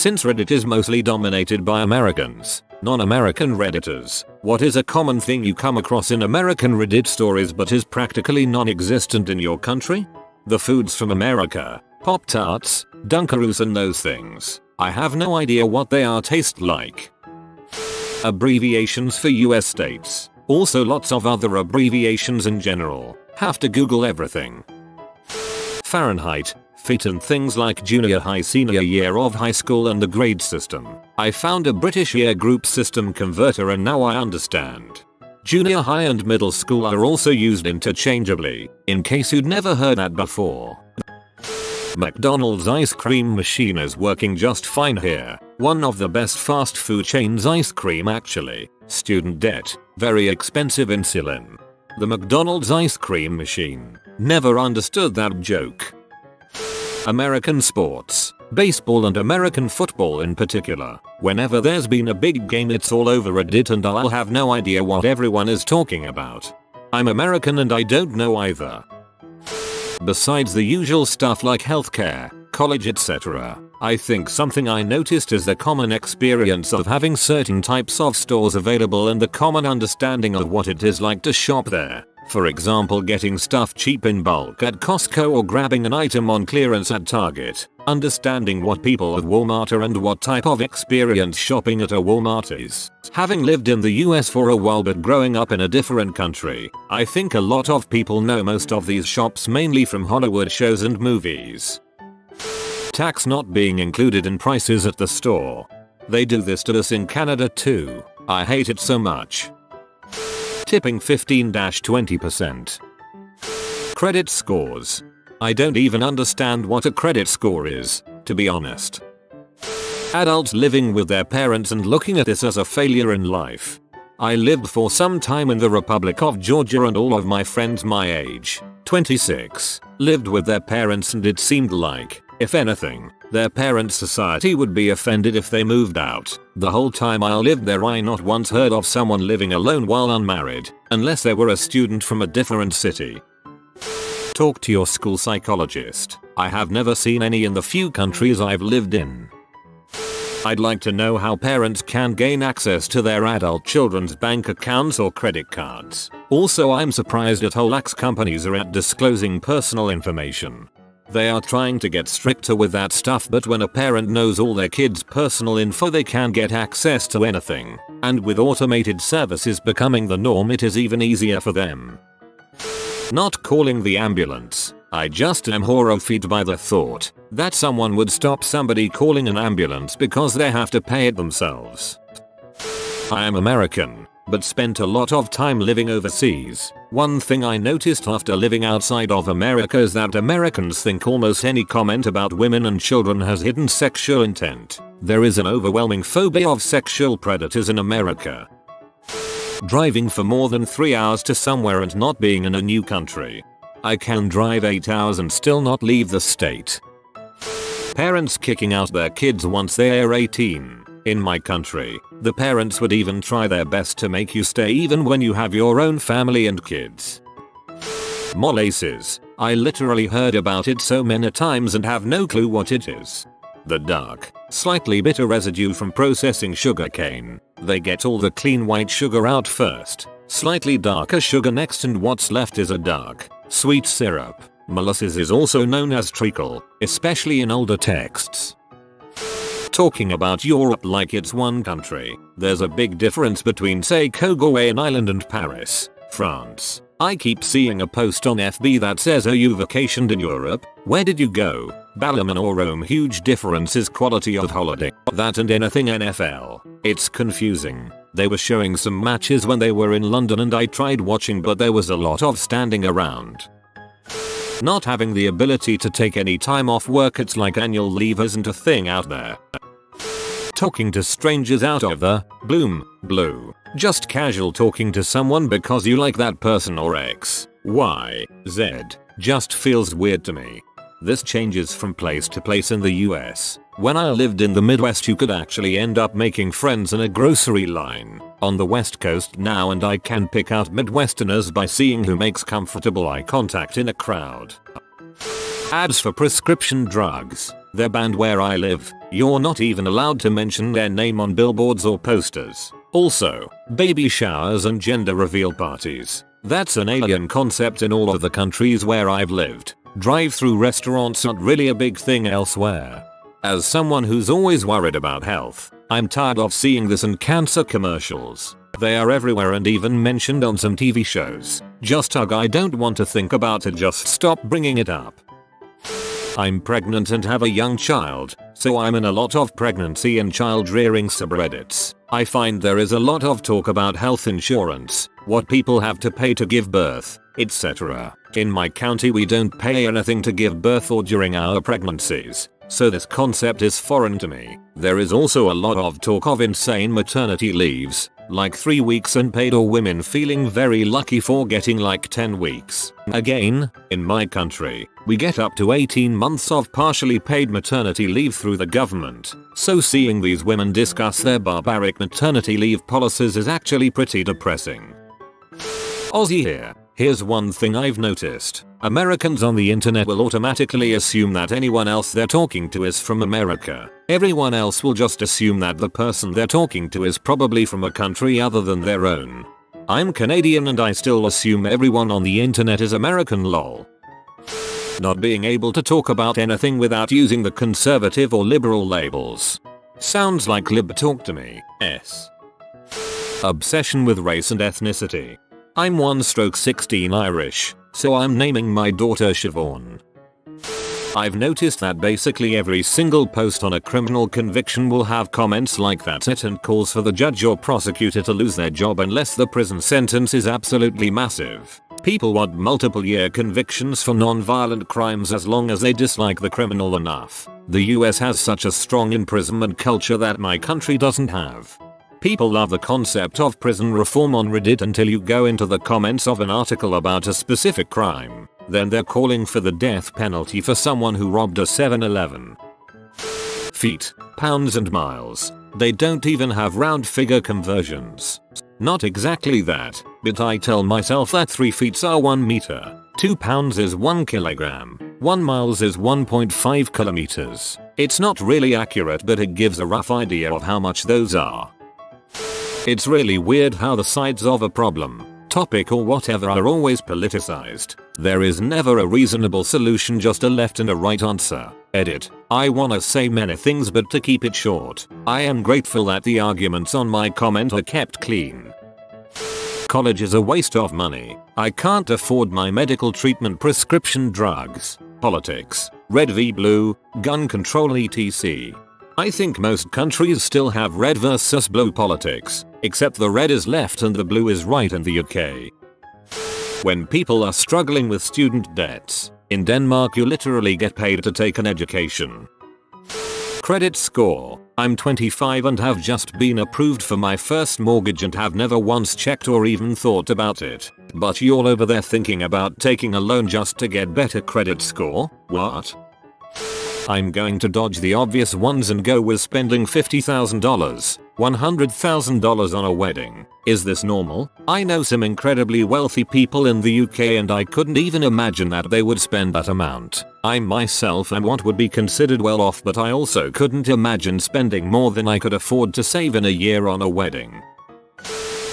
Since Reddit is mostly dominated by Americans, non-American Redditors, what is a common thing you come across in American Reddit stories but is practically non-existent in your country? The foods from America, Pop-Tarts, Dunkaroos and those things. I have no idea what they are taste like. Abbreviations for US states. Also lots of other abbreviations in general. Have to Google everything. Fahrenheit, feet and things like junior high, senior year of high school and the grade system. I found a British year group system converter and now I understand. Junior high and middle school are also used interchangeably, in case you'd never heard that before. McDonald's ice cream machine is working just fine here. One of the best fast food chains ice cream actually. Student debt, very expensive insulin. The McDonald's ice cream machine. Never understood that joke. American sports. Baseball and American football in particular. Whenever there's been a big game it's all over Reddit and I'll have no idea what everyone is talking about. I'm American and I don't know either. Besides the usual stuff like healthcare, college etc., I think something I noticed is the common experience of having certain types of stores available and the common understanding of what it is like to shop there. For example, getting stuff cheap in bulk at Costco or grabbing an item on clearance at Target. Understanding what people at Walmart are and what type of experience shopping at a Walmart is. Having lived in the US for a while but growing up in a different country, I think a lot of people know most of these shops mainly from Hollywood shows and movies. Tax not being included in prices at the store. They do this to us in Canada too. I hate it so much. Tipping 15-20%. Credit scores. I don't even understand what a credit score is, to be honest. Adults living with their parents and looking at this as a failure in life. I lived for some time in the Republic of Georgia and all of my friends my age, 26, lived with their parents and it seemed like, if anything, their parents' society would be offended if they moved out. The whole time I lived there I not once heard of someone living alone while unmarried, unless they were a student from a different city. Talk to your school psychologist. I have never seen any in the few countries I've lived in. I'd like to know how parents can gain access to their adult children's bank accounts or credit cards. Also, I'm surprised at how lax companies are at disclosing personal information. They are trying to get stricter with that stuff, but when a parent knows all their kids' personal info they can get access to anything. And with automated services becoming the norm it is even easier for them. Not calling the ambulance. I just am horrified by the thought that someone would stop somebody calling an ambulance because they have to pay it themselves. I am American, but spent a lot of time living overseas. One thing I noticed after living outside of America is that Americans think almost any comment about women and children has hidden sexual intent. There is an overwhelming phobia of sexual predators in America. Driving for more than 3 hours to somewhere and not being in a new country. I can drive 8 hours and still not leave the state. Parents kicking out their kids once they are 18. In my country, the parents would even try their best to make you stay even when you have your own family and kids. Molasses. I literally heard about it so many times and have no clue what it is. The dark, slightly bitter residue from processing sugarcane. They get all the clean white sugar out first, slightly darker sugar next, and what's left is a dark, sweet syrup. Molasses is also known as treacle, especially in older texts. Talking about Europe like it's one country. There's a big difference between say Kogoan Island and Paris, France. I keep seeing a post on FB that says, "Oh, you vacationed in Europe? Where did you go? Balmain or Rome?" Huge difference is quality of holiday. That and anything NFL. It's confusing. They were showing some matches when they were in London and I tried watching, but there was a lot of standing around. Not having the ability to take any time off work. It's like annual leave isn't a thing out there. Talking to strangers out of the blue. Just casual talking to someone because you like that person or X, Y, Z. Just feels weird to me. This changes from place to place in the US. When I lived in the Midwest you could actually end up making friends in a grocery line. On the West Coast now and I can pick out Midwesterners by seeing who makes comfortable eye contact in a crowd. Ads for prescription drugs. They're banned where I live. You're not even allowed to mention their name on billboards or posters. Also, baby showers and gender reveal parties. That's an alien concept in all of the countries where I've lived. Drive-through restaurants aren't really a big thing elsewhere. As someone who's always worried about health, I'm tired of seeing this in cancer commercials. They are everywhere and even mentioned on some TV shows. Just ugh, I don't want to think about it, just stop bringing it up. I'm pregnant and have a young child, so I'm in a lot of pregnancy and child rearing subreddits. I find there is a lot of talk about health insurance, what people have to pay to give birth, etc. In my county we don't pay anything to give birth or during our pregnancies, so this concept is foreign to me. There is also a lot of talk of insane maternity leaves, like 3 weeks unpaid, or women feeling very lucky for getting like 10 weeks. Again, in my country, we get up to 18 months of partially paid maternity leave through the government, so seeing these women discuss their barbaric maternity leave policies is actually pretty depressing. Aussie here. Here's one thing I've noticed. Americans on the internet will automatically assume that anyone else they're talking to is from America. Everyone else will just assume that the person they're talking to is probably from a country other than their own. I'm Canadian and I still assume everyone on the internet is American, lol. Not being able to talk about anything without using the conservative or liberal labels. Sounds like lib talk to me. Obsession with race and ethnicity. I'm 1/16 Irish, so I'm naming my daughter Siobhan. I've noticed that basically every single post on a criminal conviction will have comments like that's it and calls for the judge or prosecutor to lose their job unless the prison sentence is absolutely massive. People want multiple year convictions for non-violent crimes as long as they dislike the criminal enough. The US has such a strong imprisonment culture that my country doesn't have. People love the concept of prison reform on Reddit until you go into the comments of an article about a specific crime. Then they're calling for the death penalty for someone who robbed a 7-Eleven. Feet, pounds and miles. They don't even have round figure conversions. Not exactly that, but I tell myself that 3 feet are 1 meter, 2 pounds is 1 kilogram, 1 miles is 1.5 kilometers. It's not really accurate, but it gives a rough idea of how much those are. It's really weird how the sides of a problem, topic or whatever are always politicized. There is never a reasonable solution, just a left and a right answer. Edit. I wanna say many things, but to keep it short, I am grateful that the arguments on my comment are kept clean. College is a waste of money. I can't afford my medical treatment, prescription drugs, politics, red v blue, gun control etc. I think most countries still have red versus blue politics, except the red is left and the blue is right in the UK. When people are struggling with student debts, in Denmark you literally get paid to take an education. Credit score. I'm 25 and have just been approved for my first mortgage and have never once checked or even thought about it. But you're over there thinking about taking a loan just to get better credit score? What? I'm going to dodge the obvious ones and go with spending $50,000, $100,000 on a wedding. Is this normal? I know some incredibly wealthy people in the UK and I couldn't even imagine that they would spend that amount. I myself am what would be considered well off, but I also couldn't imagine spending more than I could afford to save in a year on a wedding.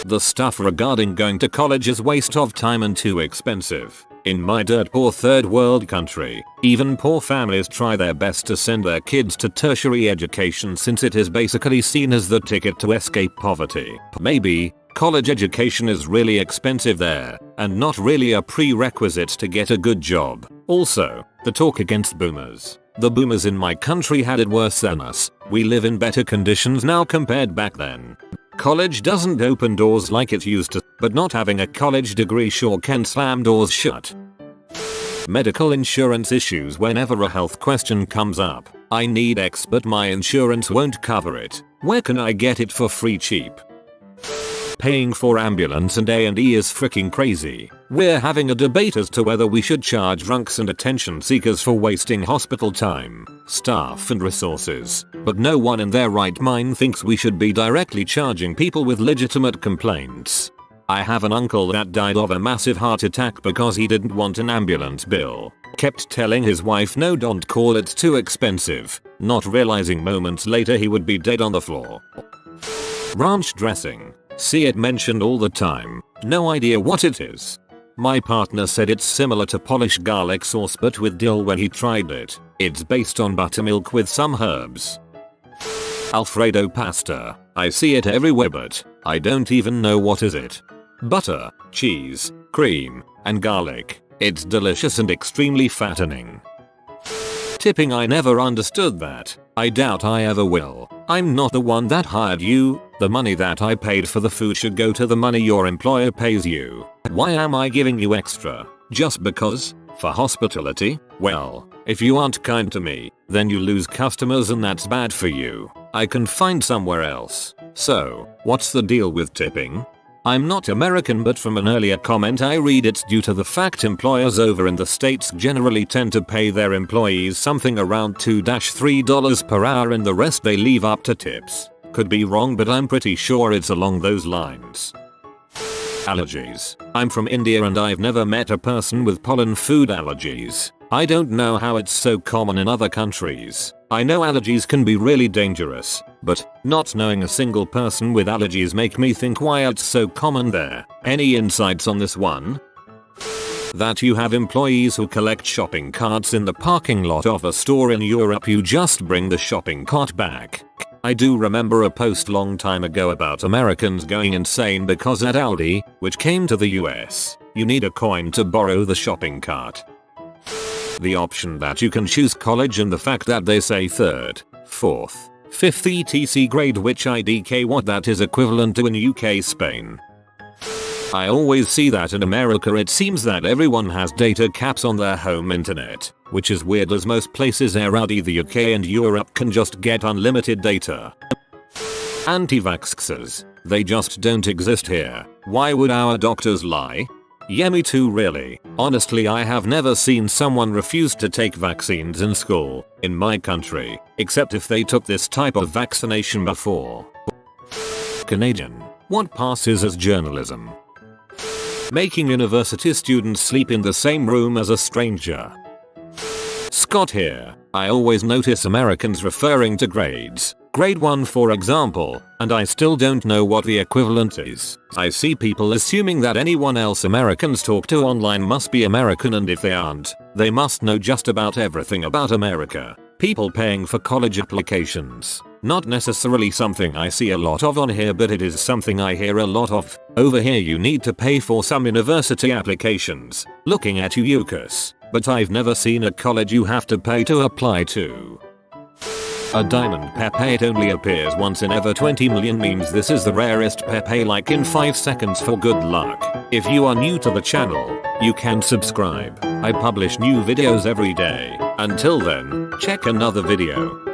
The stuff regarding going to college is waste of time and too expensive. In my dirt poor third world country, even poor families try their best to send their kids to tertiary education since it is basically seen as the ticket to escape poverty. Maybe, college education is really expensive there, and not really a prerequisite to get a good job. Also, the talk against boomers. The boomers in my country had it worse than us. We live in better conditions now compared back then. College doesn't open doors like it used to, but not having a college degree sure can slam doors shut. Medical insurance issues. Whenever a health question comes up, I need X but my insurance won't cover it. Where can I get it for free cheap? Paying for ambulance and A&E is freaking crazy. We're having a debate as to whether we should charge drunks and attention seekers for wasting hospital time, staff and resources, but no one in their right mind thinks we should be directly charging people with legitimate complaints. I have an uncle that died of a massive heart attack because he didn't want an ambulance bill. Kept telling his wife no, don't call it too expensive. not realizing moments later he would be dead on the floor. Ranch dressing. See it mentioned all the time. No idea what it is. My partner said it's similar to polished garlic sauce but with dill when he tried it. It's based on buttermilk with some herbs. Alfredo pasta. I see it everywhere but I don't even know what is it. Butter, cheese, cream, and garlic. It's delicious and extremely fattening. Tipping. I never understood that. I doubt I ever will. I'm not the one that hired you. The money that I paid for the food should go to the money your employer pays you. Why am I giving you extra? Just because? For hospitality? Well, if you aren't kind to me, then you lose customers and that's bad for you. I can find somewhere else. So, what's the deal with tipping? I'm not American but from an earlier comment I read it's due to the fact employers over in the States generally tend to pay their employees something around $2-3 per hour and the rest they leave up to tips. Could be wrong but I'm pretty sure it's along those lines. Allergies. I'm from India and I've never met a person with pollen food allergies. I don't know how it's so common in other countries. I know allergies can be really dangerous, but not knowing a single person with allergies make me think why it's so common there. Any insights on this one? That you have employees who collect shopping carts in the parking lot of a store in Europe. You just bring the shopping cart back. I do remember a post long time ago about Americans going insane because at Aldi, which came to the US, you need a coin to borrow the shopping cart. The option that you can choose college and the fact that they say 3rd, 4th, 5th etc grade which IDK what that is equivalent to in UK Spain. I always see that in America it seems that everyone has data caps on their home internet, which is weird as most places around the UK and Europe can just get unlimited data. Anti-vaxxers. They just don't exist here. Why would our doctors lie? Yeah, me too really. Honestly, I have never seen someone refuse to take vaccines in school in my country, except if they took this type of vaccination before. Canadian. What passes as journalism? Making university students sleep in the same room as a stranger. Scott here. I always notice Americans referring to grades. Grade 1 for example, and I still don't know what the equivalent is. I see people assuming that anyone else Americans talk to online must be American and if they aren't, they must know just about everything about America. People paying for college applications. Not necessarily something I see a lot of on here but it is something I hear a lot of. Over here you need to pay for some university applications. Looking at you UCAS. But I've never seen a college you have to pay to apply to. A diamond Pepe. It only appears once in ever 20 million memes. This is the rarest Pepe, like in 5 seconds for good luck. If you are new to the channel, you can subscribe. I publish new videos every day. Until then, check another video.